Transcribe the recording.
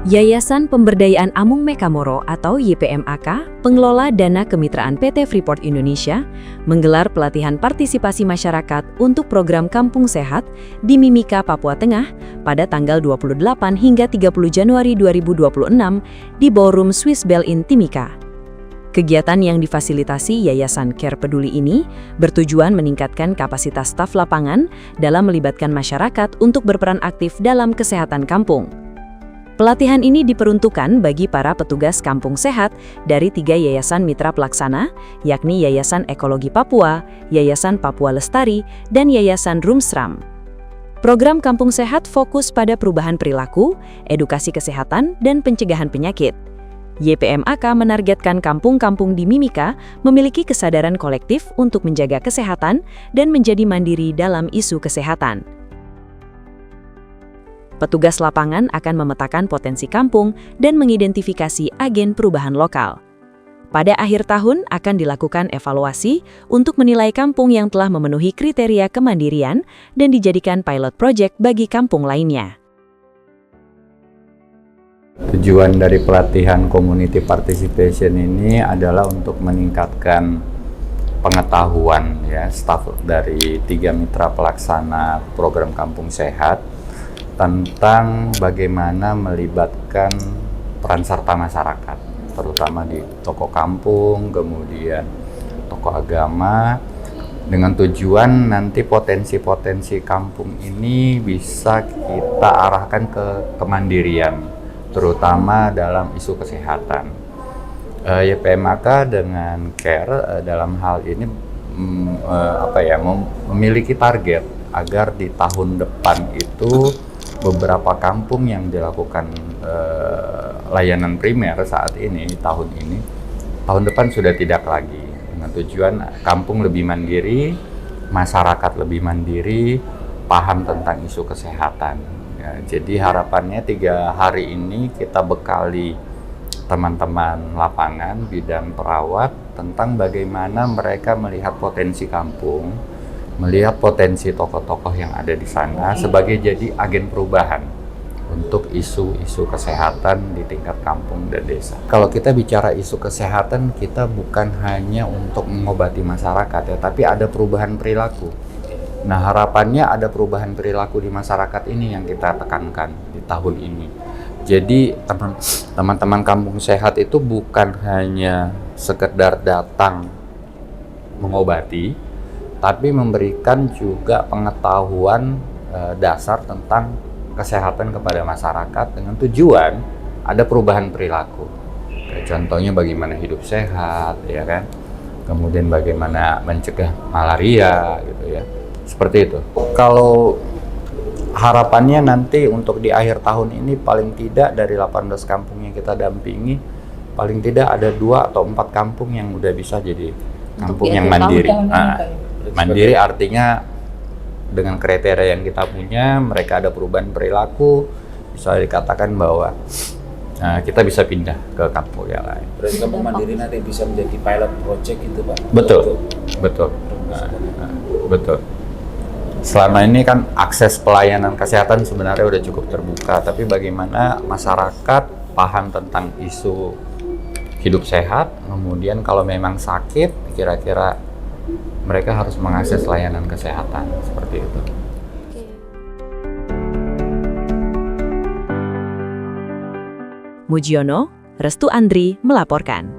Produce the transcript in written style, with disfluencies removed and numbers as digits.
Yayasan Pemberdayaan Amung Mekamoro atau YPMAK, pengelola dana kemitraan PT Freeport Indonesia, menggelar pelatihan partisipasi masyarakat untuk program Kampung Sehat di Mimika, Papua Tengah pada tanggal 28 hingga 30 Januari 2026 di Ballroom Swiss Bell in Timika. Kegiatan yang difasilitasi Yayasan Care Peduli ini bertujuan meningkatkan kapasitas staf lapangan dalam melibatkan masyarakat untuk berperan aktif dalam kesehatan kampung. Pelatihan ini diperuntukkan bagi para petugas kampung sehat dari 3 yayasan mitra pelaksana, yakni Yayasan Ekologi Papua, Yayasan Papua Lestari, dan Yayasan Rumsram. Program Kampung Sehat fokus pada perubahan perilaku, edukasi kesehatan, dan pencegahan penyakit. YPMAK menargetkan kampung-kampung di Mimika memiliki kesadaran kolektif untuk menjaga kesehatan dan menjadi mandiri dalam isu kesehatan. Petugas lapangan akan memetakan potensi kampung dan mengidentifikasi agen perubahan lokal. Pada akhir tahun akan dilakukan evaluasi untuk menilai kampung yang telah memenuhi kriteria kemandirian dan dijadikan pilot project bagi kampung lainnya. Tujuan dari pelatihan community participation ini adalah untuk meningkatkan pengetahuan staf dari 3 mitra pelaksana program Kampung Sehat tentang bagaimana melibatkan peran serta masyarakat, terutama di tokoh kampung, kemudian tokoh agama, dengan tujuan nanti potensi-potensi kampung ini bisa kita arahkan ke kemandirian, terutama dalam isu kesehatan. YPMAK dengan Care dalam hal ini memiliki target agar di tahun depan itu beberapa kampung yang dilakukan layanan primer saat ini, tahun depan sudah tidak lagi, dengan tujuan kampung lebih mandiri, masyarakat lebih mandiri, paham tentang isu kesehatan. Jadi harapannya 3 hari ini kita bekali teman-teman lapangan, bidan perawat tentang bagaimana mereka melihat potensi kampung, melihat potensi tokoh-tokoh yang ada di sana sebagai jadi agen perubahan untuk isu-isu kesehatan di tingkat kampung dan desa. Kalau kita bicara isu kesehatan, kita bukan hanya untuk mengobati masyarakat tapi ada perubahan perilaku. Nah, harapannya ada perubahan perilaku di masyarakat ini yang kita tekankan di tahun ini. Jadi teman-teman kampung sehat itu bukan hanya sekedar datang mengobati, tapi memberikan juga pengetahuan dasar tentang kesehatan kepada masyarakat dengan tujuan ada perubahan perilaku. Contohnya bagaimana hidup sehat, ya kan? Kemudian bagaimana mencegah malaria, gitu ya. Seperti itu. Kalau harapannya nanti untuk di akhir tahun ini paling tidak dari 18 kampung yang kita dampingi, paling tidak ada 2 atau 4 kampung yang udah bisa jadi kampung yang mandiri. Mandiri artinya dengan kriteria yang kita punya, mereka ada perubahan perilaku, bisa dikatakan bahwa kita bisa pindah ke kampung yang lain. Berarti kampung mandiri nanti bisa menjadi pilot project itu, Pak? Betul. Betul. Selama ini kan akses pelayanan kesehatan sebenarnya udah cukup terbuka, tapi bagaimana masyarakat paham tentang isu hidup sehat, kemudian kalau memang sakit, kira-kira mereka harus mengakses layanan kesehatan, seperti itu. Mujiono, Restu Andri melaporkan.